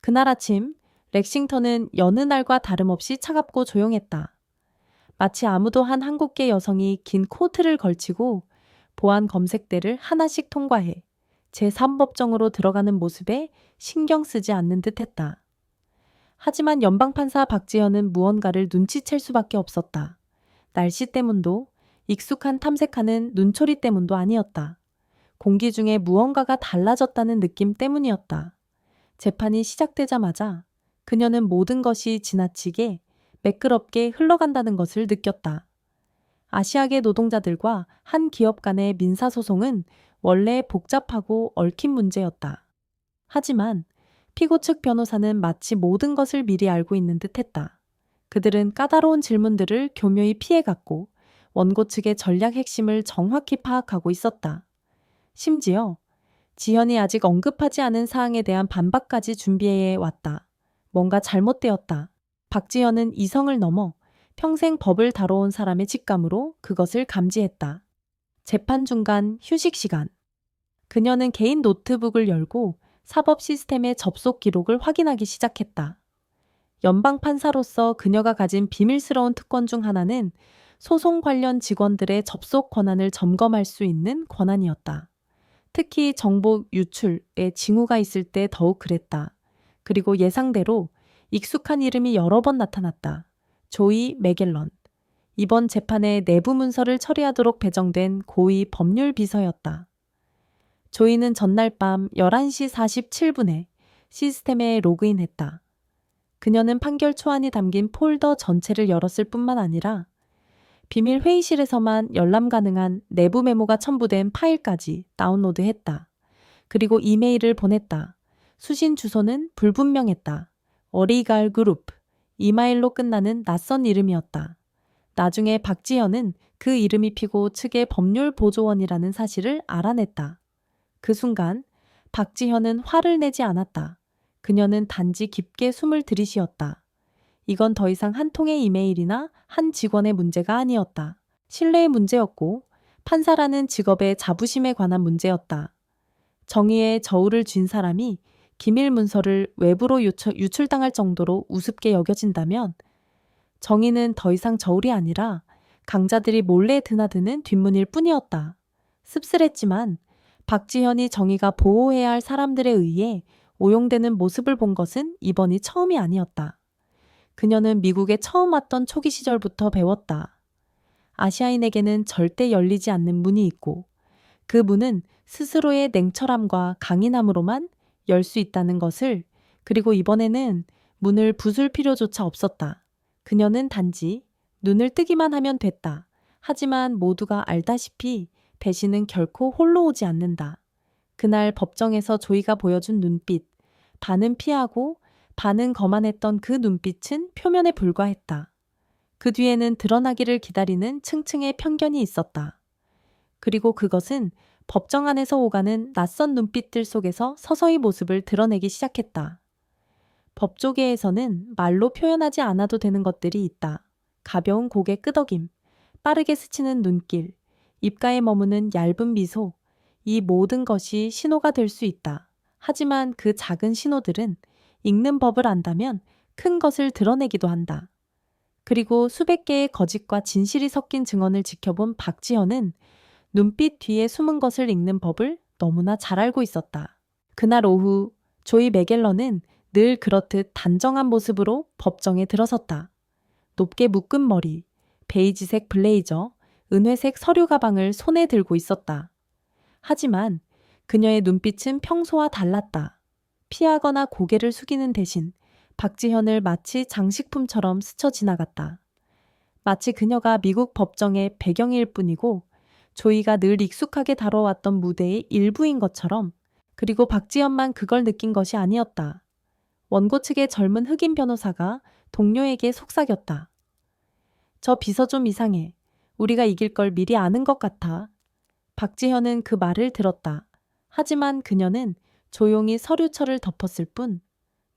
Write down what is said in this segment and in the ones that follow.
그날 아침 렉싱턴은 여느 날과 다름없이 차갑고 조용했다. 마치 아무도 한 한국계 여성이 긴 코트를 걸치고 보안 검색대를 하나씩 통과해 제3법정으로 들어가는 모습에 신경 쓰지 않는 듯했다. 하지만 연방판사 박지현은 무언가를 눈치챌 수밖에 없었다. 날씨 때문도 익숙한 탐색하는 눈초리 때문도 아니었다. 공기 중에 무언가가 달라졌다는 느낌 때문이었다. 재판이 시작되자마자 그녀는 모든 것이 지나치게 매끄럽게 흘러간다는 것을 느꼈다. 아시아계 노동자들과 한 기업 간의 민사소송은 원래 복잡하고 얽힌 문제였다. 하지만 피고 측 변호사는 마치 모든 것을 미리 알고 있는 듯했다. 그들은 까다로운 질문들을 교묘히 피해갔고 원고 측의 전략 핵심을 정확히 파악하고 있었다. 심지어 지현이 아직 언급하지 않은 사항에 대한 반박까지 준비해 왔다. 뭔가 잘못되었다. 박지현은 이성을 넘어 평생 법을 다뤄온 사람의 직감으로 그것을 감지했다. 재판 중간 휴식 시간. 그녀는 개인 노트북을 열고 사법 시스템의 접속 기록을 확인하기 시작했다. 연방 판사로서 그녀가 가진 비밀스러운 특권 중 하나는 소송 관련 직원들의 접속 권한을 점검할 수 있는 권한이었다. 특히 정보 유출에 징후가 있을 때 더욱 그랬다. 그리고 예상대로 익숙한 이름이 여러 번 나타났다. 조이 맥갤런. 이번 재판의 내부 문서를 처리하도록 배정된 고위 법률 비서였다. 조이는 전날 밤 11시 47분에 시스템에 로그인했다. 그녀는 판결 초안이 담긴 폴더 전체를 열었을 뿐만 아니라 비밀 회의실에서만 열람 가능한 내부 메모가 첨부된 파일까지 다운로드했다. 그리고 이메일을 보냈다. 수신 주소는 불분명했다. 어리갈 그룹, 이마일로 끝나는 낯선 이름이었다. 나중에 박지현은 그 이름이 피고 측의 법률 보조원이라는 사실을 알아냈다. 그 순간 박지현은 화를 내지 않았다. 그녀는 단지 깊게 숨을 들이쉬었다. 이건 더 이상 한 통의 이메일이나 한 직원의 문제가 아니었다. 신뢰의 문제였고 판사라는 직업의 자부심에 관한 문제였다. 정의의 저울을 쥔 사람이 기밀 문서를 외부로 유출당할 정도로 우습게 여겨진다면 정의는 더 이상 저울이 아니라 강자들이 몰래 드나드는 뒷문일 뿐이었다. 씁쓸했지만 박지현이 정의가 보호해야 할 사람들에 의해 오용되는 모습을 본 것은 이번이 처음이 아니었다. 그녀는 미국에 처음 왔던 초기 시절부터 배웠다. 아시아인에게는 절대 열리지 않는 문이 있고 그 문은 스스로의 냉철함과 강인함으로만 열 수 있다는 것을, 그리고 이번에는 문을 부술 필요조차 없었다. 그녀는 단지 눈을 뜨기만 하면 됐다. 하지만 모두가 알다시피 배신은 결코 홀로 오지 않는다. 그날 법정에서 조이가 보여준 눈빛, 반은 피하고 반은 거만했던 그 눈빛은 표면에 불과했다. 그 뒤에는 드러나기를 기다리는 층층의 편견이 있었다. 그리고 그것은 법정 안에서 오가는 낯선 눈빛들 속에서 서서히 모습을 드러내기 시작했다. 법조계에서는 말로 표현하지 않아도 되는 것들이 있다. 가벼운 고개 끄덕임, 빠르게 스치는 눈길, 입가에 머무는 얇은 미소, 이 모든 것이 신호가 될 수 있다. 하지만 그 작은 신호들은 읽는 법을 안다면 큰 것을 드러내기도 한다. 그리고 수백 개의 거짓과 진실이 섞인 증언을 지켜본 박지현은 눈빛 뒤에 숨은 것을 읽는 법을 너무나 잘 알고 있었다. 그날 오후 조이 맥갤런은 늘 그렇듯 단정한 모습으로 법정에 들어섰다. 높게 묶은 머리, 베이지색 블레이저, 은회색 서류 가방을 손에 들고 있었다. 하지만 그녀의 눈빛은 평소와 달랐다. 피하거나 고개를 숙이는 대신 박지현을 마치 장식품처럼 스쳐 지나갔다. 마치 그녀가 미국 법정의 배경일 뿐이고 조이가 늘 익숙하게 다뤄왔던 무대의 일부인 것처럼. 그리고 박지현만 그걸 느낀 것이 아니었다. 원고 측의 젊은 흑인 변호사가 동료에게 속삭였다. 저 비서 좀 이상해. 우리가 이길 걸 미리 아는 것 같아. 박지현은 그 말을 들었다. 하지만 그녀는 조용히 서류철을 덮었을 뿐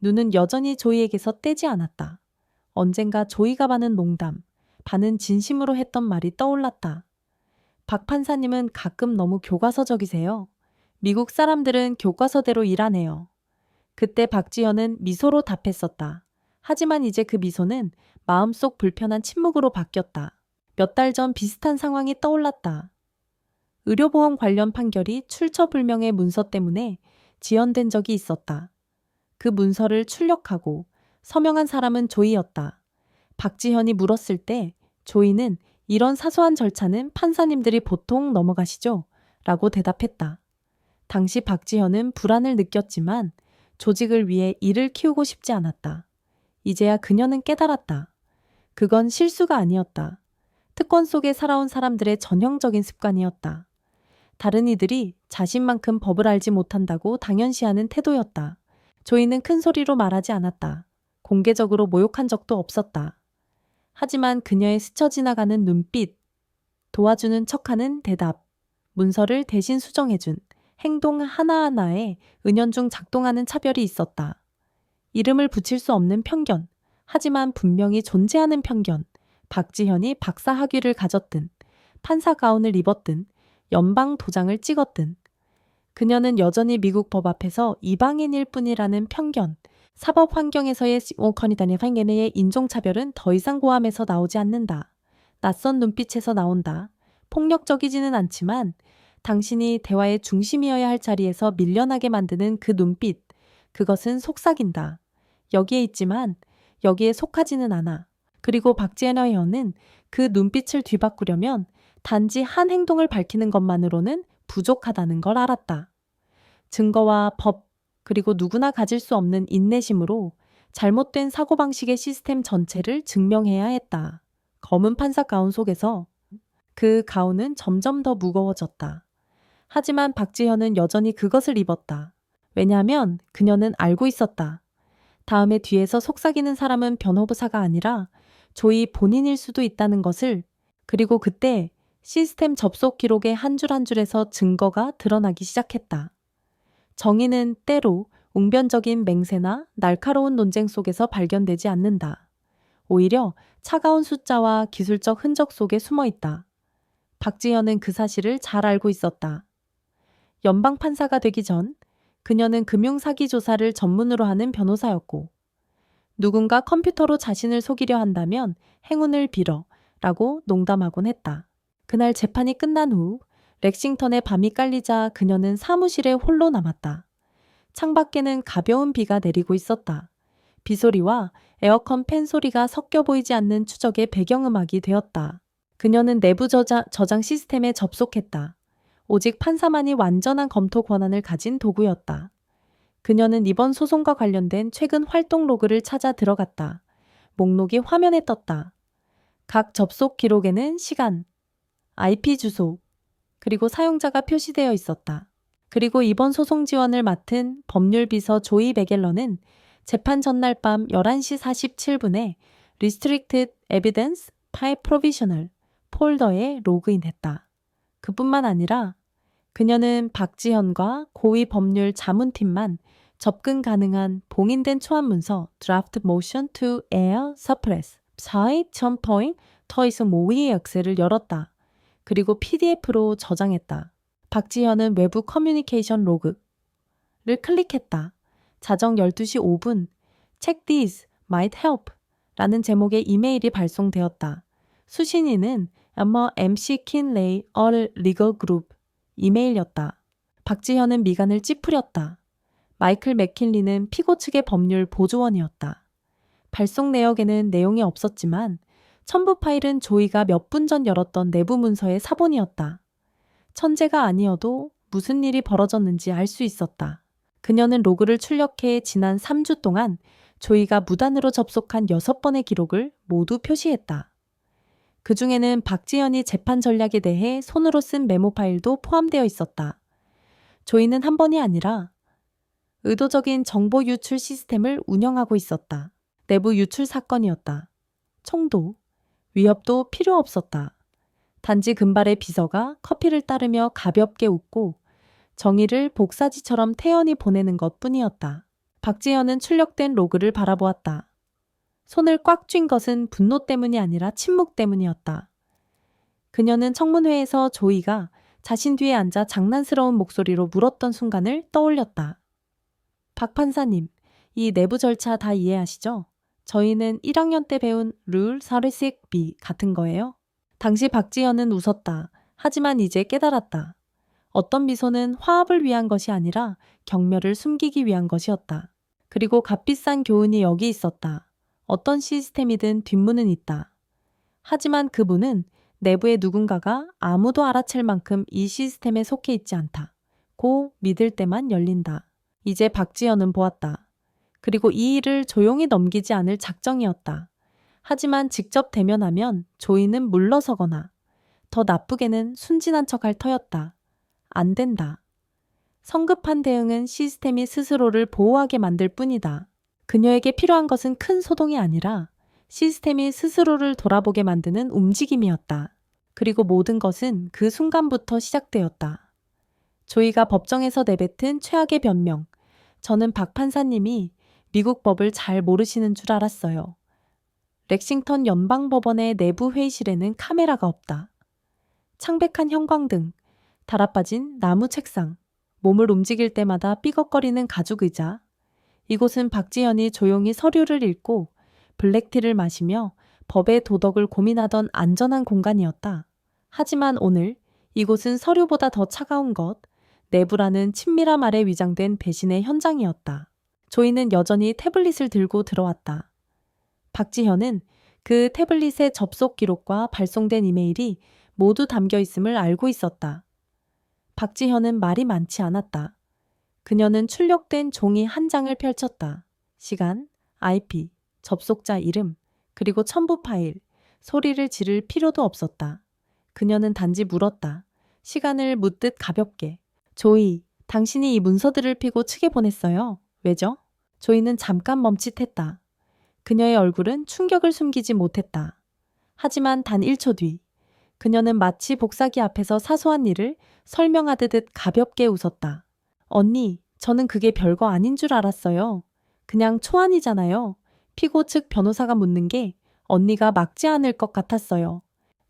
눈은 여전히 조이에게서 떼지 않았다. 언젠가 조이가 반은 농담, 반은 진심으로 했던 말이 떠올랐다. 박 판사님은 가끔 너무 교과서적이세요. 미국 사람들은 교과서대로 일하네요. 그때 박지현은 미소로 답했었다. 하지만 이제 그 미소는 마음속 불편한 침묵으로 바뀌었다. 몇 달 전 비슷한 상황이 떠올랐다. 의료보험 관련 판결이 출처불명의 문서 때문에 지연된 적이 있었다. 그 문서를 출력하고 서명한 사람은 조이였다. 박지현이 물었을 때 조이는 이런 사소한 절차는 판사님들이 보통 넘어가시죠? 라고 대답했다. 당시 박지현은 불안을 느꼈지만 조직을 위해 일을 키우고 싶지 않았다. 이제야 그녀는 깨달았다. 그건 실수가 아니었다. 특권 속에 살아온 사람들의 전형적인 습관이었다. 다른 이들이 자신만큼 법을 알지 못한다고 당연시하는 태도였다. 조이는 큰 소리로 말하지 않았다. 공개적으로 모욕한 적도 없었다. 하지만 그녀의 스쳐 지나가는 눈빛, 도와주는 척하는 대답, 문서를 대신 수정해준 행동 하나하나에 은연중 작동하는 차별이 있었다. 이름을 붙일 수 없는 편견, 하지만 분명히 존재하는 편견. 박지현이 박사 학위를 가졌든, 판사 가운을 입었든, 연방 도장을 찍었든, 그녀는 여전히 미국 법 앞에서 이방인일 뿐이라는 편견, 사법 환경에서의 오커니단의 환경의 인종차별은 더 이상 고함에서 나오지 않는다. 낯선 눈빛에서 나온다. 폭력적이지는 않지만 당신이 대화의 중심이어야 할 자리에서 밀려나게 만드는 그 눈빛, 그것은 속삭인다. 여기에 있지만 여기에 속하지는 않아. 그리고 박지현의 여는 그 눈빛을 뒤바꾸려면 단지 한 행동을 밝히는 것만으로는 부족하다는 걸 알았다. 증거와 법, 그리고 누구나 가질 수 없는 인내심으로 잘못된 사고방식의 시스템 전체를 증명해야 했다. 검은 판사 가운 속에서 그 가운은 점점 더 무거워졌다. 하지만 박지현은 여전히 그것을 입었다. 왜냐하면 그녀는 알고 있었다. 다음에 뒤에서 속삭이는 사람은 변호사가 아니라 조이 본인일 수도 있다는 것을. 그리고 그때 시스템 접속 기록의 한 줄 한 줄에서 증거가 드러나기 시작했다. 정의는 때로 웅변적인 맹세나 날카로운 논쟁 속에서 발견되지 않는다. 오히려 차가운 숫자와 기술적 흔적 속에 숨어 있다. 박지현은 그 사실을 잘 알고 있었다. 연방 판사가 되기 전 그녀는 금융사기 조사를 전문으로 하는 변호사였고, 누군가 컴퓨터로 자신을 속이려 한다면 행운을 빌어 라고 농담하곤 했다. 그날 재판이 끝난 후 렉싱턴의 밤이 깔리자 그녀는 사무실에 홀로 남았다. 창밖에는 가벼운 비가 내리고 있었다. 비소리와 에어컨 팬 소리가 섞여 보이지 않는 추적의 배경음악이 되었다. 그녀는 내부 저장 시스템에 접속했다. 오직 판사만이 완전한 검토 권한을 가진 도구였다. 그녀는 이번 소송과 관련된 최근 활동 로그를 찾아 들어갔다. 목록이 화면에 떴다. 각 접속 기록에는 시간, IP 주소, 그리고 사용자가 표시되어 있었다. 그리고 이번 소송 지원을 맡은 법률비서 조이 베겔러는 재판 전날 밤 11시 47분에 Restricted Evidence File Provisional 폴더에 로그인했다. 그뿐만 아니라 그녀는 박지현과 고위 법률 자문팀만 접근 가능한 봉인된 초안 문서 Draft Motion to Air Suppress 사이 첨포잉 터이스 모의의 역세를 열었다. 그리고 PDF로 저장했다. 박지현은 외부 커뮤니케이션 로그를 클릭했다. 자정 12시 5분 Check this might help 라는 제목의 이메일이 발송되었다. 수신인은 MC 킨레이 All Legal Group 이메일이었다. 박지현은 미간을 찌푸렸다. 마이클 맥킨리는 피고 측의 법률 보조원이었다. 발송 내역에는 내용이 없었지만 첨부 파일은 조이가 몇 분 전 열었던 내부 문서의 사본이었다. 천재가 아니어도 무슨 일이 벌어졌는지 알 수 있었다. 그녀는 로그를 출력해 지난 3주 동안 조이가 무단으로 접속한 6번의 기록을 모두 표시했다. 그 중에는 박지현이 재판 전략에 대해 손으로 쓴 메모 파일도 포함되어 있었다. 조이는 한 번이 아니라 의도적인 정보 유출 시스템을 운영하고 있었다. 내부 유출 사건이었다. 총도, 위협도 필요 없었다. 단지 금발의 비서가 커피를 따르며 가볍게 웃고 정의를 복사지처럼 태연히 보내는 것뿐이었다. 박지현은 출력된 로그를 바라보았다. 손을 꽉 쥔 것은 분노 때문이 아니라 침묵 때문이었다. 그녀는 청문회에서 조이가 자신 뒤에 앉아 장난스러운 목소리로 물었던 순간을 떠올렸다. 박 판사님, 이 내부 절차 다 이해하시죠? 저희는 1학년 때 배운 룰 46B 같은 거예요. 당시 박지현은 웃었다. 하지만 이제 깨달았다. 어떤 미소는 화합을 위한 것이 아니라 경멸을 숨기기 위한 것이었다. 그리고 값비싼 교훈이 여기 있었다. 어떤 시스템이든 뒷문은 있다. 하지만 그 문은 내부의 누군가가 아무도 알아챌 만큼 이 시스템에 속해 있지 않다. 고 믿을 때만 열린다. 이제 박지현은 보았다. 그리고 이 일을 조용히 넘기지 않을 작정이었다. 하지만 직접 대면하면 조이는 물러서거나 더 나쁘게는 순진한 척할 터였다. 안 된다. 성급한 대응은 시스템이 스스로를 보호하게 만들 뿐이다. 그녀에게 필요한 것은 큰 소동이 아니라 시스템이 스스로를 돌아보게 만드는 움직임이었다. 그리고 모든 것은 그 순간부터 시작되었다. 조이가 법정에서 내뱉은 최악의 변명. 저는 박 판사님이 미국 법을 잘 모르시는 줄 알았어요. 렉싱턴 연방법원의 내부 회의실에는 카메라가 없다. 창백한 형광등, 달아빠진 나무 책상, 몸을 움직일 때마다 삐걱거리는 가죽 의자. 이곳은 박지현이 조용히 서류를 읽고 블랙티를 마시며 법의 도덕을 고민하던 안전한 공간이었다. 하지만 오늘 이곳은 서류보다 더 차가운 것, 내부라는 친밀함 아래 위장된 배신의 현장이었다. 조이는 여전히 태블릿을 들고 들어왔다. 박지현은 그 태블릿의 접속 기록과 발송된 이메일이 모두 담겨 있음을 알고 있었다. 박지현은 말이 많지 않았다. 그녀는 출력된 종이 한 장을 펼쳤다. 시간, IP, 접속자 이름, 그리고 첨부 파일, 소리를 지를 필요도 없었다. 그녀는 단지 물었다. 시간을 묻듯 가볍게. 조이, 당신이 이 문서들을 피고 측에 보냈어요. 왜죠? 조이는 잠깐 멈칫했다. 그녀의 얼굴은 충격을 숨기지 못했다. 하지만 단 1초 뒤, 그녀는 마치 복사기 앞에서 사소한 일을 설명하듯 가볍게 웃었다. 언니, 저는 그게 별거 아닌 줄 알았어요. 그냥 초안이잖아요. 피고 측 변호사가 묻는 게 언니가 막지 않을 것 같았어요.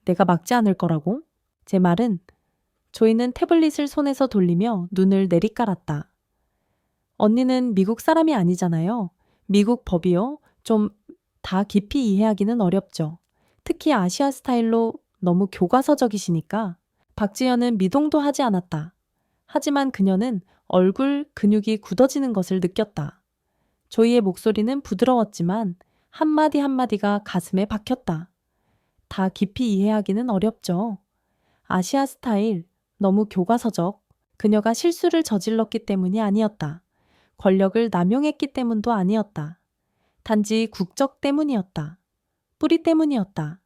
내가 막지 않을 거라고? 제 말은 조이는 태블릿을 손에서 돌리며 눈을 내리깔았다. 언니는 미국 사람이 아니잖아요. 미국 법이요? 좀 다 깊이 이해하기는 어렵죠. 특히 아시아 스타일로 너무 교과서적이시니까. 박지현은 미동도 하지 않았다. 하지만 그녀는 얼굴 근육이 굳어지는 것을 느꼈다. 조이의 목소리는 부드러웠지만 한마디 한마디가 가슴에 박혔다. 다 깊이 이해하기는 어렵죠. 아시아 스타일, 너무 교과서적. 그녀가 실수를 저질렀기 때문이 아니었다. 권력을 남용했기 때문도 아니었다. 단지 국적 때문이었다. 뿌리 때문이었다.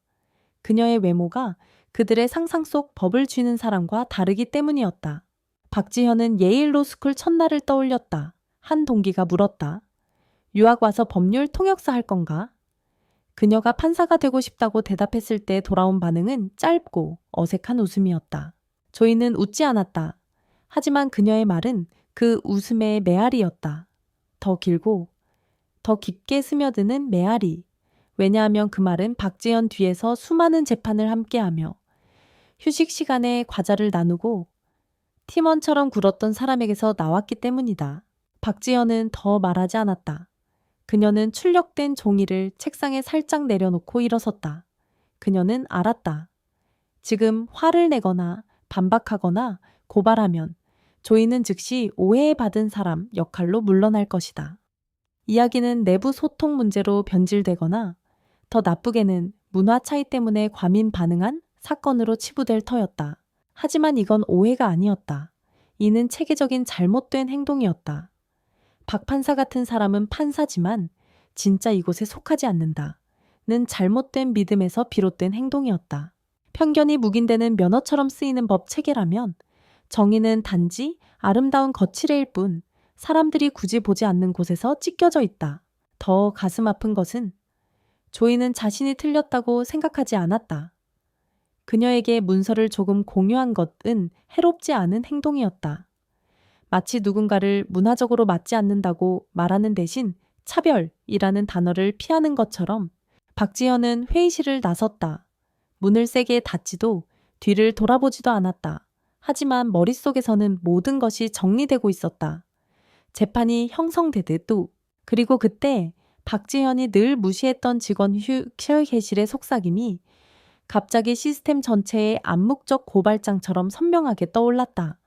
그녀의 외모가 그들의 상상 속 법을 쥐는 사람과 다르기 때문이었다. 박지현은 예일 로스쿨 첫날을 떠올렸다. 한 동기가 물었다. 유학 와서 법률 통역사 할 건가? 그녀가 판사가 되고 싶다고 대답했을 때 돌아온 반응은 짧고 어색한 웃음이었다. 조이는 웃지 않았다. 하지만 그녀의 말은 그 웃음의 메아리였다. 더 길고 더 깊게 스며드는 메아리. 왜냐하면 그 말은 박지현 뒤에서 수많은 재판을 함께하며 휴식 시간에 과자를 나누고 팀원처럼 굴었던 사람에게서 나왔기 때문이다. 박지현은 더 말하지 않았다. 그녀는 출력된 종이를 책상에 살짝 내려놓고 일어섰다. 그녀는 알았다. 지금 화를 내거나 반박하거나 고발하면 조이는 즉시 오해받은 사람 역할로 물러날 것이다. 이야기는 내부 소통 문제로 변질되거나 더 나쁘게는 문화 차이 때문에 과민 반응한 사건으로 치부될 터였다. 하지만 이건 오해가 아니었다. 이는 체계적인 잘못된 행동이었다. 박 판사 같은 사람은 판사지만 진짜 이곳에 속하지 않는다. 는 잘못된 믿음에서 비롯된 행동이었다. 편견이 묵인되는 면허처럼 쓰이는 법 체계라면 정의는 단지 아름다운 거칠애일 뿐 사람들이 굳이 보지 않는 곳에서 찢겨져 있다. 더 가슴 아픈 것은 조이는 자신이 틀렸다고 생각하지 않았다. 그녀에게 문서를 조금 공유한 것은 해롭지 않은 행동이었다. 마치 누군가를 문화적으로 맞지 않는다고 말하는 대신 차별이라는 단어를 피하는 것처럼 박지현은 회의실을 나섰다. 문을 세게 닫지도 뒤를 돌아보지도 않았다. 하지만 머릿속에서는 모든 것이 정리되고 있었다. 재판이 형성되듯 또 그리고 그때 박지현이 늘 무시했던 직원 휴게실의 속삭임이 갑자기 시스템 전체의 암묵적 고발장처럼 선명하게 떠올랐다.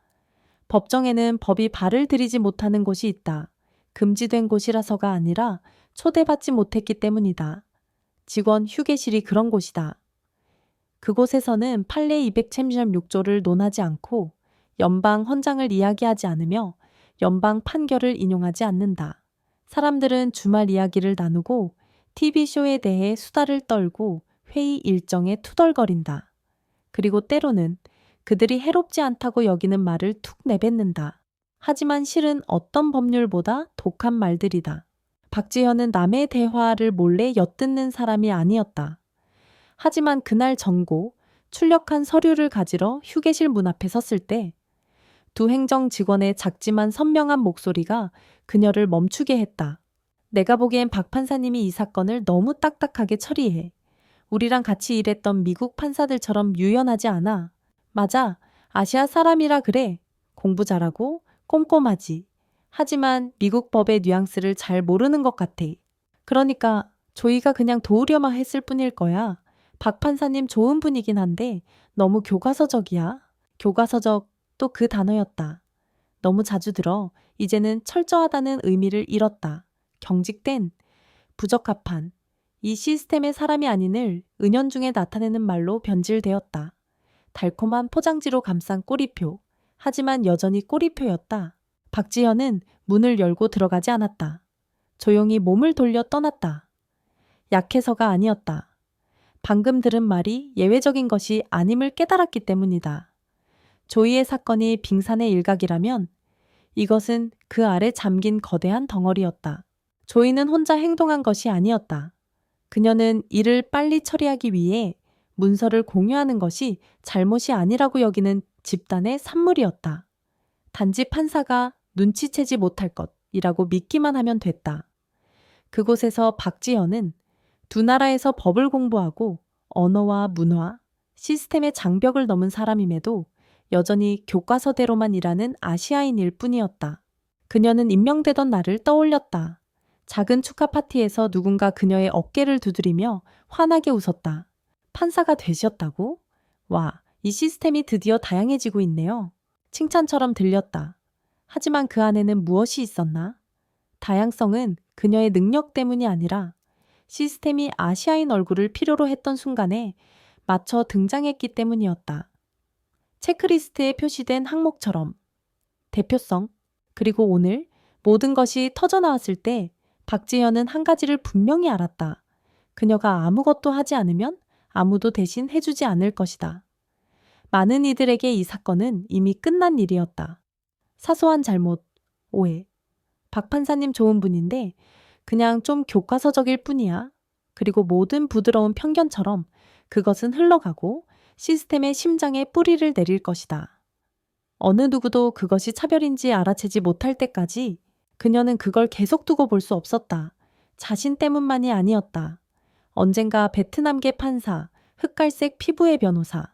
법정에는 법이 발을 들이지 못하는 곳이 있다. 금지된 곳이라서가 아니라 초대받지 못했기 때문이다. 직원 휴게실이 그런 곳이다. 그곳에서는 판례 276조를 논하지 않고 연방 헌장을 이야기하지 않으며 연방 판결을 인용하지 않는다. 사람들은 주말 이야기를 나누고 TV쇼에 대해 수다를 떨고 회의 일정에 투덜거린다. 그리고 때로는 그들이 해롭지 않다고 여기는 말을 툭 내뱉는다. 하지만 실은 어떤 법률보다 독한 말들이다. 박지현은 남의 대화를 몰래 엿듣는 사람이 아니었다. 하지만 그날 전고 출력한 서류를 가지러 휴게실 문 앞에 섰을 때 두 행정 직원의 작지만 선명한 목소리가 그녀를 멈추게 했다. 내가 보기엔 박 판사님이 이 사건을 너무 딱딱하게 처리해. 우리랑 같이 일했던 미국 판사들처럼 유연하지 않아. 맞아. 아시아 사람이라 그래. 공부 잘하고 꼼꼼하지. 하지만 미국 법의 뉘앙스를 잘 모르는 것 같아. 그러니까 조이가 그냥 도우려만 했을 뿐일 거야. 박 판사님 좋은 분이긴 한데 너무 교과서적이야. 교과서적 또 그 단어였다. 너무 자주 들어 이제는 철저하다는 의미를 잃었다. 경직된, 부적합한, 이 시스템의 사람이 아닌을 은연중에 나타내는 말로 변질되었다. 달콤한 포장지로 감싼 꼬리표. 하지만 여전히 꼬리표였다. 박지현은 문을 열고 들어가지 않았다. 조용히 몸을 돌려 떠났다. 약해서가 아니었다. 방금 들은 말이 예외적인 것이 아님을 깨달았기 때문이다. 조이의 사건이 빙산의 일각이라면 이것은 그 아래 잠긴 거대한 덩어리였다. 조이는 혼자 행동한 것이 아니었다. 그녀는 일을 빨리 처리하기 위해 문서를 공유하는 것이 잘못이 아니라고 여기는 집단의 산물이었다. 단지 판사가 눈치채지 못할 것이라고 믿기만 하면 됐다. 그곳에서 박지현은 두 나라에서 법을 공부하고 언어와 문화, 시스템의 장벽을 넘은 사람임에도 여전히 교과서대로만 일하는 아시아인일 뿐이었다. 그녀는 임명되던 날을 떠올렸다. 작은 축하 파티에서 누군가 그녀의 어깨를 두드리며 환하게 웃었다. 판사가 되셨다고? 와, 이 시스템이 드디어 다양해지고 있네요. 칭찬처럼 들렸다. 하지만 그 안에는 무엇이 있었나? 다양성은 그녀의 능력 때문이 아니라 시스템이 아시아인 얼굴을 필요로 했던 순간에 맞춰 등장했기 때문이었다. 체크리스트에 표시된 항목처럼 대표성, 그리고 오늘 모든 것이 터져나왔을 때 박지현은 한 가지를 분명히 알았다. 그녀가 아무것도 하지 않으면 아무도 대신 해주지 않을 것이다. 많은 이들에게 이 사건은 이미 끝난 일이었다. 사소한 잘못, 오해. 박 판사님 좋은 분인데 그냥 좀 교과서적일 뿐이야. 그리고 모든 부드러운 편견처럼 그것은 흘러가고 시스템의 심장에 뿌리를 내릴 것이다. 어느 누구도 그것이 차별인지 알아채지 못할 때까지 그녀는 그걸 계속 두고 볼 수 없었다. 자신 때문만이 아니었다. 언젠가 베트남계 판사, 흑갈색 피부의 변호사,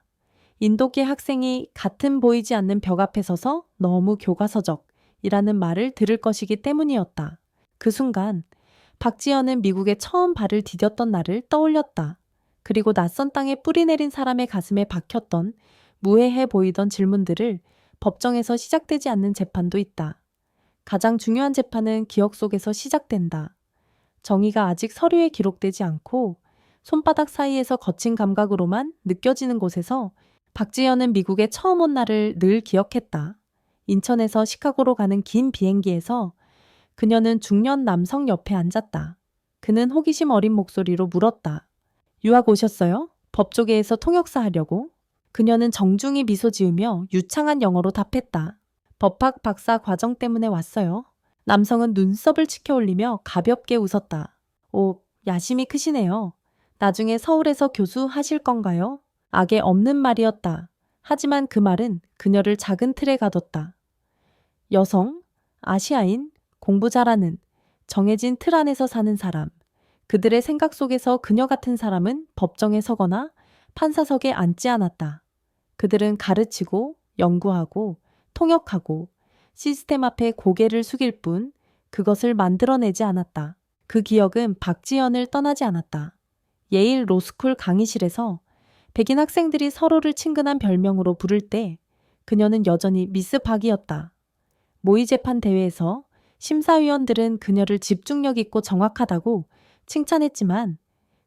인도계 학생이 같은 보이지 않는 벽 앞에 서서 너무 교과서적이라는 말을 들을 것이기 때문이었다. 그 순간 박지현은 미국에 처음 발을 디뎠던 날을 떠올렸다. 그리고 낯선 땅에 뿌리 내린 사람의 가슴에 박혔던 무해해 보이던 질문들을 법정에서 시작되지 않는 재판도 있다. 가장 중요한 재판은 기억 속에서 시작된다. 정의가 아직 서류에 기록되지 않고 손바닥 사이에서 거친 감각으로만 느껴지는 곳에서 박지현은 미국에 처음 온 날을 늘 기억했다. 인천에서 시카고로 가는 긴 비행기에서 그녀는 중년 남성 옆에 앉았다. 그는 호기심 어린 목소리로 물었다. 유학 오셨어요? 법조계에서 통역사 하려고? 그녀는 정중히 미소 지으며 유창한 영어로 답했다. 법학 박사 과정 때문에 왔어요. 남성은 눈썹을 치켜 올리며 가볍게 웃었다. 오, 야심이 크시네요. 나중에 서울에서 교수 하실 건가요? 악에 없는 말이었다. 하지만 그 말은 그녀를 작은 틀에 가뒀다. 여성, 아시아인, 공부 잘하는, 정해진 틀 안에서 사는 사람. 그들의 생각 속에서 그녀 같은 사람은 법정에 서거나 판사석에 앉지 않았다. 그들은 가르치고 연구하고 통역하고 시스템 앞에 고개를 숙일 뿐 그것을 만들어내지 않았다. 그 기억은 박지현을 떠나지 않았다. 예일 로스쿨 강의실에서 백인 학생들이 서로를 친근한 별명으로 부를 때 그녀는 여전히 미스 박이었다. 모의 재판 대회에서 심사위원들은 그녀를 집중력 있고 정확하다고 칭찬했지만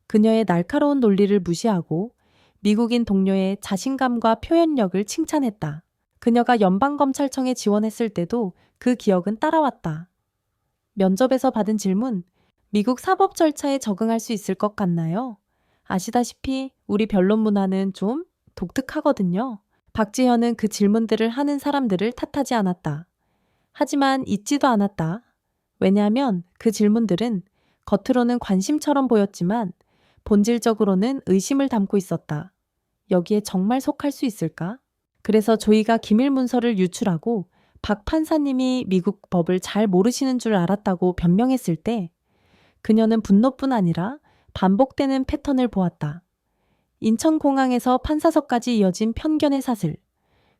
그녀의 날카로운 논리를 무시하고 미국인 동료의 자신감과 표현력을 칭찬했다. 그녀가 연방검찰청에 지원했을 때도 그 기억은 따라왔다. 면접에서 받은 질문, 미국 사법 절차에 적응할 수 있을 것 같나요? 아시다시피 우리 변론 문화는 좀 독특하거든요. 박지현은 그 질문들을 하는 사람들을 탓하지 않았다. 하지만 잊지도 않았다. 왜냐하면 그 질문들은 겉으로는 관심처럼 보였지만 본질적으로는 의심을 담고 있었다. 여기에 정말 속할 수 있을까? 그래서 조이가 기밀 문서를 유출하고 박 판사님이 미국 법을 잘 모르시는 줄 알았다고 변명했을 때 그녀는 분노뿐 아니라 반복되는 패턴을 보았다. 인천공항에서 판사석까지 이어진 편견의 사슬.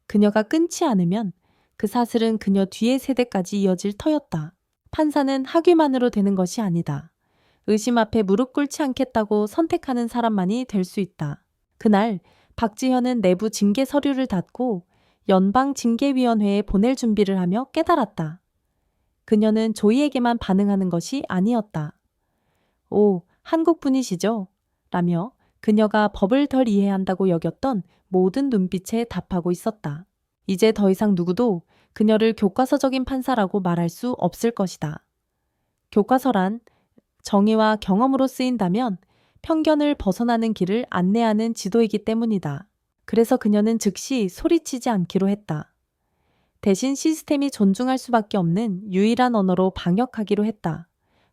그녀가 끊지 않으면 그 사슬은 그녀 뒤의 세대까지 이어질 터였다. 판사는 학위만으로 되는 것이 아니다. 의심 앞에 무릎 꿇지 않겠다고 선택하는 사람만이 될 수 있다. 그날 박지현은 내부 징계 서류를 닫고 연방징계위원회에 보낼 준비를 하며 깨달았다. 그녀는 조이에게만 반응하는 것이 아니었다. 오, 한국 분이시죠? 라며 그녀가 법을 덜 이해한다고 여겼던 모든 눈빛에 답하고 있었다. 이제 더 이상 누구도 그녀를 교과서적인 판사라고 말할 수 없을 것이다. 교과서란 정의와 경험으로 쓰인다면 편견을 벗어나는 길을 안내하는 지도이기 때문이다. 그래서 그녀는 즉시 소리치지 않기로 했다. 대신 시스템이 존중할 수밖에 없는 유일한 언어로 방역하기로 했다.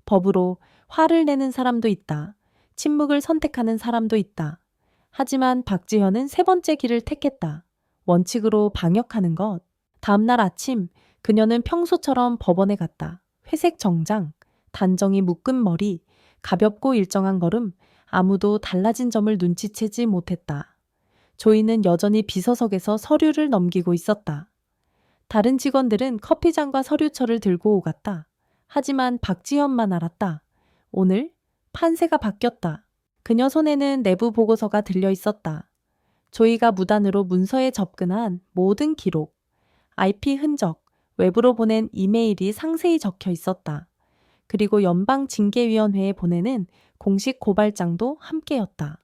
법으로 화를 내는 사람도 있다. 침묵을 선택하는 사람도 있다. 하지만 박지현은 세 번째 길을 택했다. 원칙으로 방역하는 것. 다음 날 아침 그녀는 평소처럼 법원에 갔다. 회색 정장, 단정히 묶은 머리, 가볍고 일정한 걸음, 아무도 달라진 점을 눈치채지 못했다. 조이는 여전히 비서석에서 서류를 넘기고 있었다. 다른 직원들은 커피잔과 서류철을 들고 오갔다. 하지만 박지현만 알았다. 오늘 판세가 바뀌었다. 그녀 손에는 내부 보고서가 들려 있었다. 조이가 무단으로 문서에 접근한 모든 기록, IP 흔적, 외부로 보낸 이메일이 상세히 적혀 있었다. 그리고 연방징계위원회에 보내는 공식 고발장도 함께였다.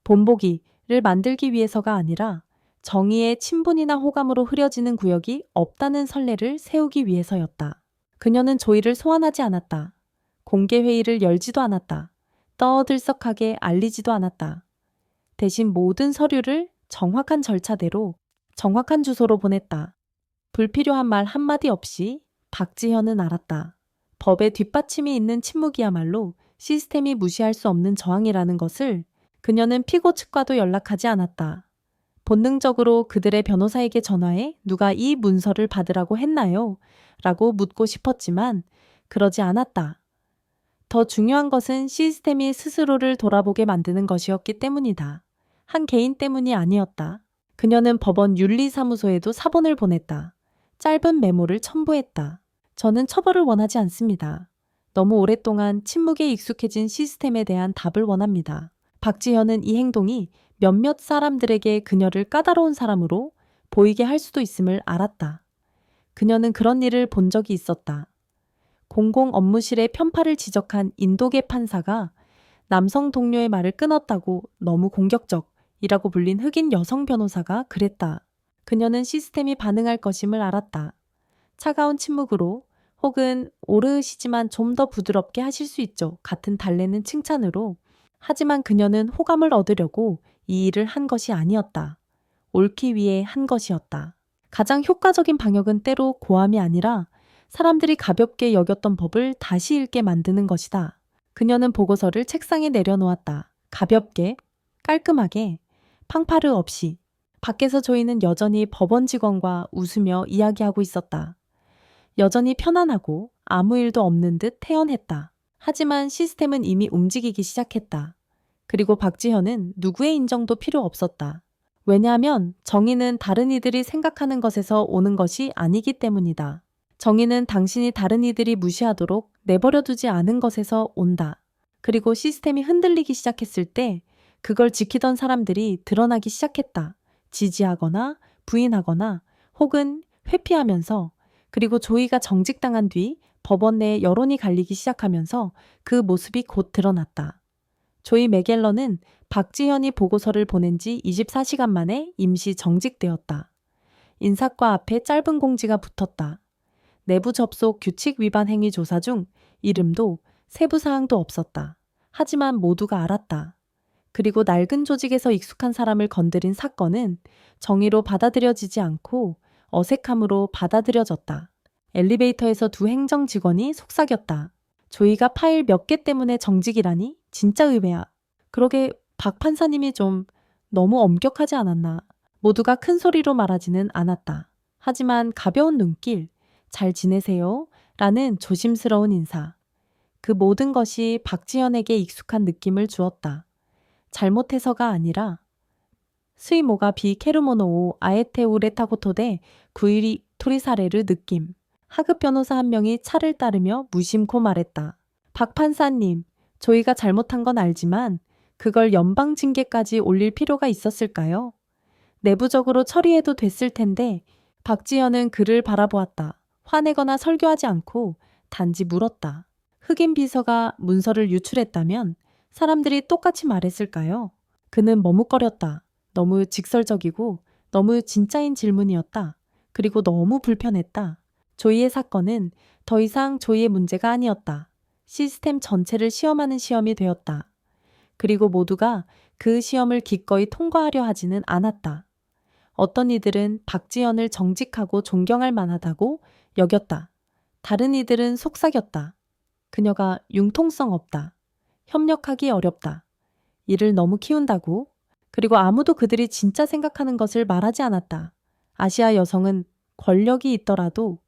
본보기를 만들기 위해서가 아니라 정의의 친분이나 호감으로 흐려지는 구역이 없다는 선례를 세우기 위해서였다. 그녀는 조이를 소환하지 않았다. 공개회의를 열지도 않았다. 떠들썩하게 알리지도 않았다. 대신 모든 서류를 정확한 절차대로 정확한 주소로 보냈다. 불필요한 말 한마디 없이 박지현은 알았다. 법의 뒷받침이 있는 침묵이야말로 시스템이 무시할 수 없는 저항이라는 것을. 그녀는 피고 측과도 연락하지 않았다. 본능적으로 그들의 변호사에게 전화해 누가 이 문서를 받으라고 했나요? 라고 묻고 싶었지만 그러지 않았다. 더 중요한 것은 시스템이 스스로를 돌아보게 만드는 것이었기 때문이다. 한 개인 때문이 아니었다. 그녀는 법원 윤리사무소에도 사본을 보냈다. 짧은 메모를 첨부했다. 저는 처벌을 원하지 않습니다. 너무 오랫동안 침묵에 익숙해진 시스템에 대한 답을 원합니다. 박지현은 이 행동이 몇몇 사람들에게 그녀를 까다로운 사람으로 보이게 할 수도 있음을 알았다. 그녀는 그런 일을 본 적이 있었다. 공공 업무실의 편파를 지적한 인도계 판사가 남성 동료의 말을 끊었다고 너무 공격적이라고 불린 흑인 여성 변호사가 그랬다. 그녀는 시스템이 반응할 것임을 알았다. 차가운 침묵으로 혹은 오르시지만 좀 더 부드럽게 하실 수 있죠. 같은 달래는 칭찬으로. 하지만 그녀는 호감을 얻으려고 이 일을 한 것이 아니었다. 옳기 위해 한 것이었다. 가장 효과적인 방역은 때로 고함이 아니라 사람들이 가볍게 여겼던 법을 다시 읽게 만드는 것이다. 그녀는 보고서를 책상에 내려놓았다. 가볍게, 깔끔하게, 팡파르 없이. 밖에서 조이는 여전히 법원 직원과 웃으며 이야기하고 있었다. 여전히 편안하고 아무 일도 없는 듯 태연했다. 하지만 시스템은 이미 움직이기 시작했다. 그리고 박지현은 누구의 인정도 필요 없었다. 왜냐하면 정의는 다른 이들이 생각하는 것에서 오는 것이 아니기 때문이다. 정의는 당신이 다른 이들이 무시하도록 내버려두지 않은 것에서 온다. 그리고 시스템이 흔들리기 시작했을 때 그걸 지키던 사람들이 드러나기 시작했다. 지지하거나 부인하거나 혹은 회피하면서, 그리고 조이가 정직당한 뒤 법원 내에 여론이 갈리기 시작하면서 그 모습이 곧 드러났다. 조이 맥갤런은 박지현이 보고서를 보낸 지 24시간 만에 임시 정직되었다. 인사과 앞에 짧은 공지가 붙었다. 내부 접속 규칙 위반 행위 조사 중 이름도 세부 사항도 없었다. 하지만 모두가 알았다. 그리고 낡은 조직에서 익숙한 사람을 건드린 사건은 정의로 받아들여지지 않고 어색함으로 받아들여졌다. 엘리베이터에서 두 행정 직원이 속삭였다. 조이가 파일 몇 개 때문에 정직이라니? 진짜 의외야. 그러게 박 판사님이 좀 너무 엄격하지 않았나. 모두가 큰 소리로 말하지는 않았다. 하지만 가벼운 눈길, 잘 지내세요? 라는 조심스러운 인사. 그 모든 것이 박지현에게 익숙한 느낌을 주었다. 잘못해서가 아니라 스이모가 비케르모노오 아에테 우레타고토데 구이리 토리사레르 느낌. 하급 변호사 한 명이 차를 따르며 무심코 말했다. 박 판사님, 저희가 잘못한 건 알지만 그걸 연방 징계까지 올릴 필요가 있었을까요? 내부적으로 처리해도 됐을 텐데. 박지현은 그를 바라보았다. 화내거나 설교하지 않고 단지 물었다. 흑인 비서가 문서를 유출했다면 사람들이 똑같이 말했을까요? 그는 머뭇거렸다. 너무 직설적이고 너무 진짜인 질문이었다. 그리고 너무 불편했다. 조이의 사건은 더 이상 조이의 문제가 아니었다. 시스템 전체를 시험하는 시험이 되었다. 그리고 모두가 그 시험을 기꺼이 통과하려 하지는 않았다. 어떤 이들은 박지현을 정직하고 존경할 만하다고 여겼다. 다른 이들은 속삭였다. 그녀가 융통성 없다. 협력하기 어렵다. 이를 너무 키운다고. 그리고 아무도 그들이 진짜 생각하는 것을 말하지 않았다. 아시아 여성은 권력이 있더라도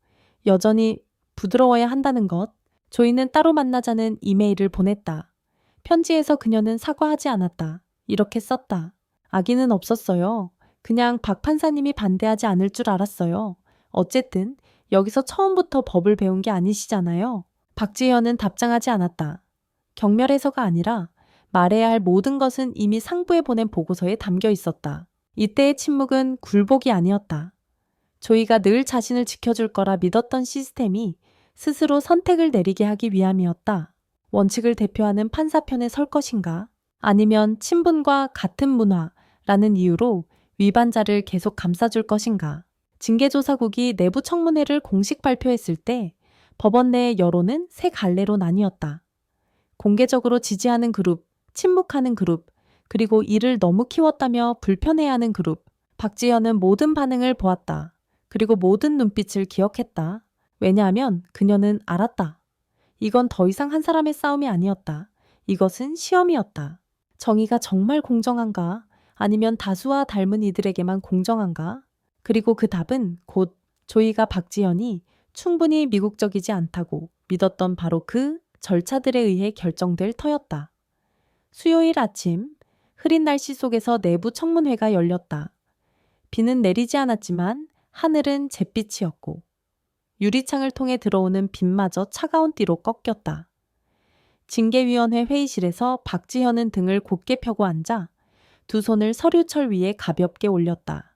여전히 부드러워야 한다는 것. 조이는 따로 만나자는 이메일을 보냈다. 편지에서 그녀는 사과하지 않았다. 이렇게 썼다. 악의는 없었어요. 그냥 박 판사님이 반대하지 않을 줄 알았어요. 어쨌든 여기서 처음부터 법을 배운 게 아니시잖아요. 박지현은 답장하지 않았다. 경멸해서가 아니라 말해야 할 모든 것은 이미 상부에 보낸 보고서에 담겨 있었다. 이때의 침묵은 굴복이 아니었다. 조이가 늘 자신을 지켜줄 거라 믿었던 시스템이 스스로 선택을 내리게 하기 위함이었다. 원칙을 대표하는 판사편에 설 것인가? 아니면 친분과 같은 문화라는 이유로 위반자를 계속 감싸줄 것인가? 징계조사국이 내부 청문회를 공식 발표했을 때 법원 내의 여론은 세 갈래로 나뉘었다. 공개적으로 지지하는 그룹, 침묵하는 그룹, 그리고 이를 너무 키웠다며 불편해하는 그룹. 박지현은 모든 반응을 보았다. 그리고 모든 눈빛을 기억했다. 왜냐하면 그녀는 알았다. 이건 더 이상 한 사람의 싸움이 아니었다. 이것은 시험이었다. 정의가 정말 공정한가? 아니면 다수와 닮은 이들에게만 공정한가? 그리고 그 답은 곧 조이가 박지현이 충분히 미국적이지 않다고 믿었던 바로 그 절차들에 의해 결정될 터였다. 수요일 아침, 흐린 날씨 속에서 내부 청문회가 열렸다. 비는 내리지 않았지만 하늘은 잿빛이었고 유리창을 통해 들어오는 빛마저 차가운 띠로 꺾였다. 징계위원회 회의실에서 박지현은 등을 곧게 펴고 앉아 두 손을 서류철 위에 가볍게 올렸다.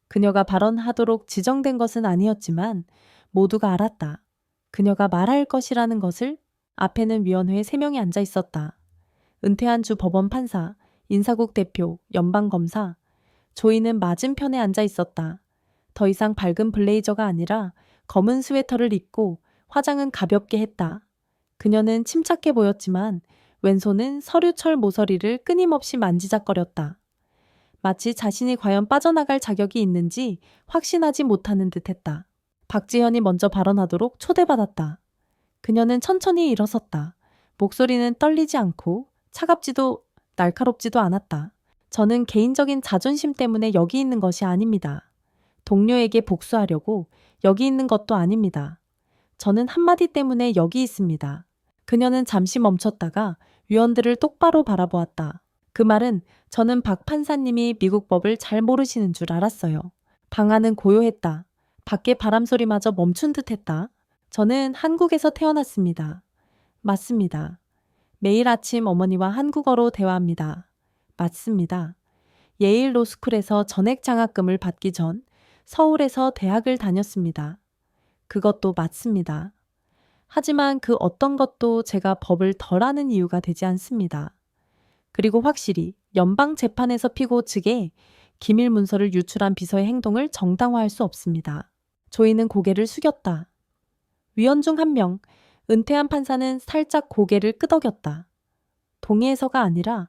그녀가 발언하도록 지정된 것은 아니었지만 모두가 알았다. 그녀가 말할 것이라는 것을. 앞에는 위원회에 3명이 앉아 있었다. 은퇴한 주 법원 판사, 인사국 대표, 연방검사. 조이는 맞은편에 앉아 있었다. 더 이상 밝은 블레이저가 아니라 검은 스웨터를 입고 화장은 가볍게 했다. 그녀는 침착해 보였지만 왼손은 서류철 모서리를 끊임없이 만지작거렸다. 마치 자신이 과연 빠져나갈 자격이 있는지 확신하지 못하는 듯했다. 박지현이 먼저 발언하도록 초대받았다. 그녀는 천천히 일어섰다. 목소리는 떨리지 않고 차갑지도 날카롭지도 않았다. 저는 개인적인 자존심 때문에 여기 있는 것이 아닙니다. 동료에게 복수하려고 여기 있는 것도 아닙니다. 저는 한마디 때문에 여기 있습니다. 그녀는 잠시 멈췄다가 위원들을 똑바로 바라보았다. 그 말은 저는 박 판사님이 미국 법을 잘 모르시는 줄 알았어요. 방안은 고요했다. 밖에 바람소리마저 멈춘 듯했다. 저는 한국에서 태어났습니다. 맞습니다. 매일 아침 어머니와 한국어로 대화합니다. 맞습니다. 예일 로스쿨에서 전액 장학금을 받기 전 서울에서 대학을 다녔습니다. 그것도 맞습니다. 하지만 그 어떤 것도 제가 법을 덜 아는 이유가 되지 않습니다. 그리고 확실히 연방재판에서 피고 측에 기밀 문서를 유출한 비서의 행동을 정당화할 수 없습니다. 조이는 고개를 숙였다. 위원 중 한 명, 은퇴한 판사는 살짝 고개를 끄덕였다. 동의해서가 아니라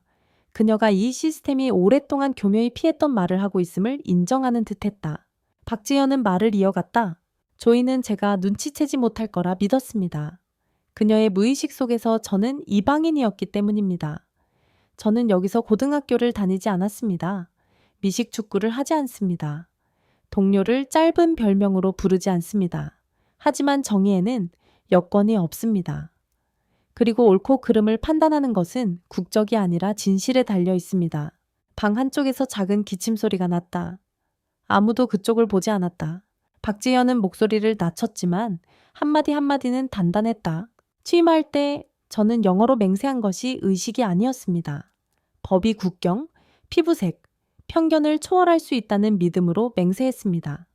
그녀가 이 시스템이 오랫동안 교묘히 피했던 말을 하고 있음을 인정하는 듯했다. 박지현은 말을 이어갔다. 조이는 제가 눈치채지 못할 거라 믿었습니다. 그녀의 무의식 속에서 저는 이방인이었기 때문입니다. 저는 여기서 고등학교를 다니지 않았습니다. 미식축구를 하지 않습니다. 동료를 짧은 별명으로 부르지 않습니다. 하지만 정의에는 여건이 없습니다. 그리고 옳고 그름을 판단하는 것은 국적이 아니라 진실에 달려 있습니다. 방 한쪽에서 작은 기침 소리가 났다. 아무도 그쪽을 보지 않았다. 박지현은 목소리를 낮췄지만 한마디 한마디는 단단했다. 취임할 때 저는 영어로 맹세한 것이 의식이 아니었습니다. 법이 국경, 피부색, 편견을 초월할 수 있다는 믿음으로 맹세했습니다.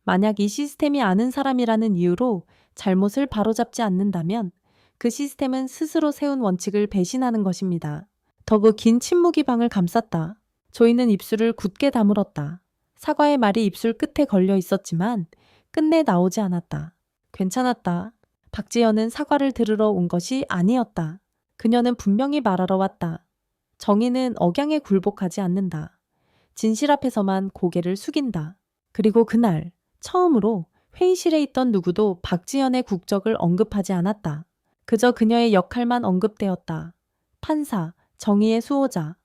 만약 이 시스템이 아는 사람이라는 이유로 잘못을 바로잡지 않는다면 그 시스템은 스스로 세운 원칙을 배신하는 것입니다. 더그 긴 침묵이 방을 감쌌다. 조이는 입술을 굳게 다물었다. 사과의 말이 입술 끝에 걸려 있었지만 끝내 나오지 않았다. 괜찮았다. 박지현은 사과를 들으러 온 것이 아니었다. 그녀는 분명히 말하러 왔다. 정의는 억양에 굴복하지 않는다. 진실 앞에서만 고개를 숙인다. 그리고 그날 처음으로 회의실에 있던 누구도 박지현의 국적을 언급하지 않았다. 그저 그녀의 역할만 언급되었다. 판사, 정의의 수호자,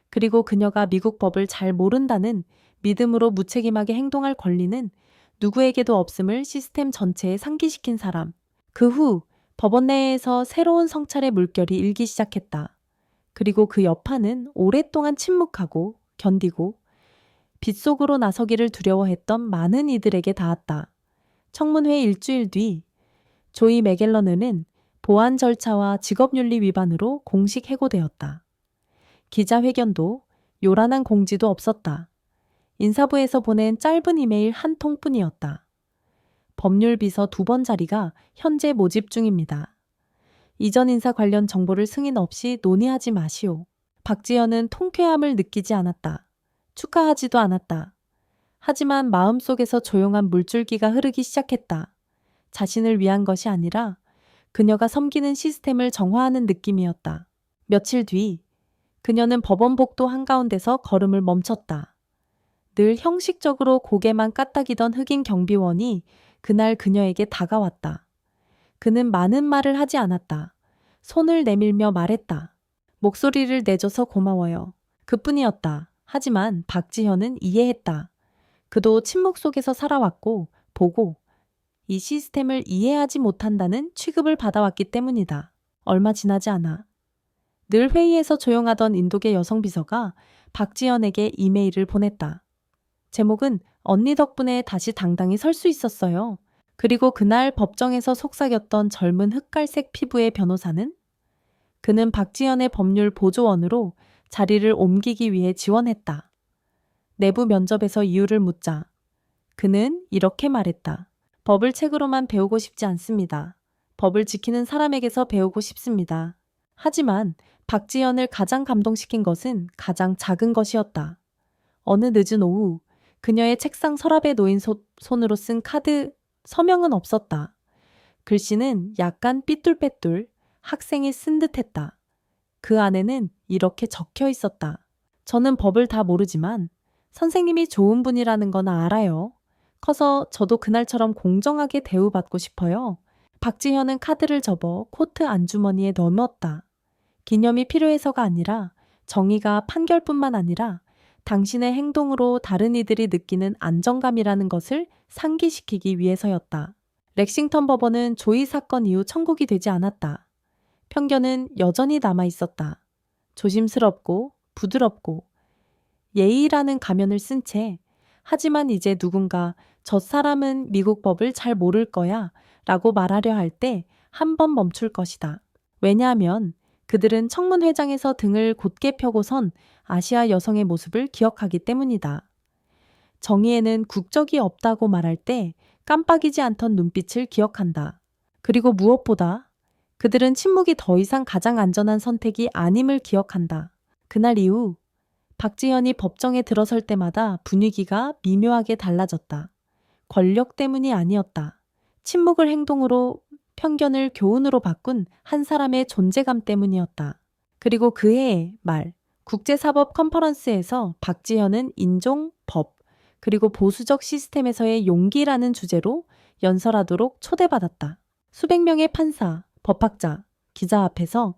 그리고 그녀가 미국 법을 잘 모른다는 믿음으로 무책임하게 행동할 권리는 누구에게도 없음을 시스템 전체에 상기시킨 사람. 그 후 법원 내에서 새로운 성찰의 물결이 일기 시작했다. 그리고 그 여파는 오랫동안 침묵하고 견디고 빗속으로 나서기를 두려워했던 많은 이들에게 닿았다. 청문회 일주일 뒤 조이 맥갤러는은 보안 절차와 직업윤리 위반으로 공식 해고되었다. 기자회견도 요란한 공지도 없었다. 인사부에서 보낸 짧은 이메일 한 통뿐이었다. 법률비서 2번 자리가 현재 모집 중입니다. 이전 인사 관련 정보를 승인 없이 논의하지 마시오. 박지현은 통쾌함을 느끼지 않았다. 축하하지도 않았다. 하지만 마음속에서 조용한 물줄기가 흐르기 시작했다. 자신을 위한 것이 아니라 그녀가 섬기는 시스템을 정화하는 느낌이었다. 며칠 뒤 그녀는 법원 복도 한가운데서 걸음을 멈췄다. 늘 형식적으로 고개만 까딱이던 흑인 경비원이 그날 그녀에게 다가왔다. 그는 많은 말을 하지 않았다. 손을 내밀며 말했다. 목소리를 내줘서 고마워요. 그뿐이었다. 하지만 박지현은 이해했다. 그도 침묵 속에서 살아왔고 보고 이 시스템을 이해하지 못한다는 취급을 받아왔기 때문이다. 얼마 지나지 않아. 늘 회의에서 조용하던 인도계 여성 비서가 박지연에게 이메일을 보냈다. 제목은 언니 덕분에 다시 당당히 설 수 있었어요. 그리고 그날 법정에서 속삭였던 젊은 흑갈색 피부의 변호사는 그는 박지연의 법률 보조원으로 자리를 옮기기 위해 지원했다. 내부 면접에서 이유를 묻자 그는 이렇게 말했다. 법을 책으로만 배우고 싶지 않습니다. 법을 지키는 사람에게서 배우고 싶습니다. 하지만 박지연을 가장 감동시킨 것은 가장 작은 것이었다. 어느 늦은 오후 그녀의 책상 서랍에 놓인 손으로 쓴 카드 서명은 없었다. 글씨는 약간 삐뚤빼뚤 학생이 쓴 듯했다. 그 안에는 이렇게 적혀 있었다. 저는 법을 다 모르지만 선생님이 좋은 분이라는 건 알아요. 커서 저도 그날처럼 공정하게 대우받고 싶어요. 박지현은 카드를 접어 코트 안주머니에 넣었다. 기념이 필요해서가 아니라 정의가 판결뿐만 아니라 당신의 행동으로 다른 이들이 느끼는 안정감이라는 것을 상기시키기 위해서였다. 렉싱턴 법원은 조이 사건 이후 천국이 되지 않았다. 편견은 여전히 남아 있었다. 조심스럽고 부드럽고 예의라는 가면을 쓴 채 하지만 이제 누군가 저 사람은 미국 법을 잘 모를 거야 라고 말하려 할 때 한 번 멈출 것이다. 왜냐하면 그들은 청문회장에서 등을 곧게 펴고선 아시아 여성의 모습을 기억하기 때문이다. 정의에는 국적이 없다고 말할 때 깜빡이지 않던 눈빛을 기억한다. 그리고 무엇보다 그들은 침묵이 더 이상 가장 안전한 선택이 아님을 기억한다. 그날 이후 박지현이 법정에 들어설 때마다 분위기가 미묘하게 달라졌다. 권력 때문이 아니었다. 침묵을 행동으로, 편견을 교훈으로 바꾼 한 사람의 존재감 때문이었다. 그리고 그해의 말, 국제사법 컨퍼런스에서 박지현은 인종, 법, 그리고 보수적 시스템에서의 용기라는 주제로 연설하도록 초대받았다. 수백 명의 판사, 법학자, 기자 앞에서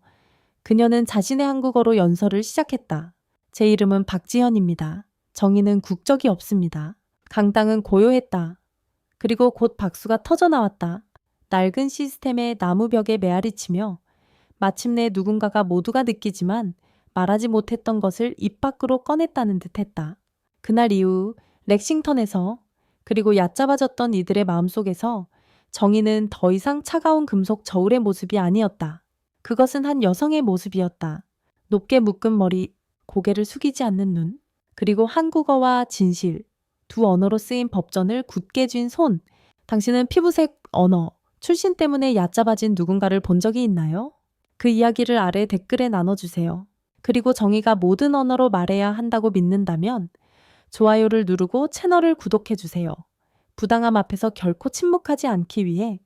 그녀는 자신의 한국어로 연설을 시작했다. 제 이름은 박지현입니다. 정의는 국적이 없습니다. 강당은 고요했다. 그리고 곧 박수가 터져나왔다. 낡은 시스템의 나무벽에 메아리치며 마침내 누군가가 모두가 느끼지만 말하지 못했던 것을 입 밖으로 꺼냈다는 듯했다. 그날 이후 렉싱턴에서 그리고 얕잡아졌던 이들의 마음속에서 정의는 더 이상 차가운 금속 저울의 모습이 아니었다. 그것은 한 여성의 모습이었다. 높게 묶은 머리, 고개를 숙이지 않는 눈, 그리고 한국어와 진실, 두 언어로 쓰인 법전을 굳게 쥔 손. 당신은 피부색, 언어, 출신 때문에 얕잡아진 누군가를 본 적이 있나요? 그 이야기를 아래 댓글에 나눠주세요. 그리고 정의가 모든 언어로 말해야 한다고 믿는다면 좋아요를 누르고 채널을 구독해주세요. 부당함 앞에서 결코 침묵하지 않기 위해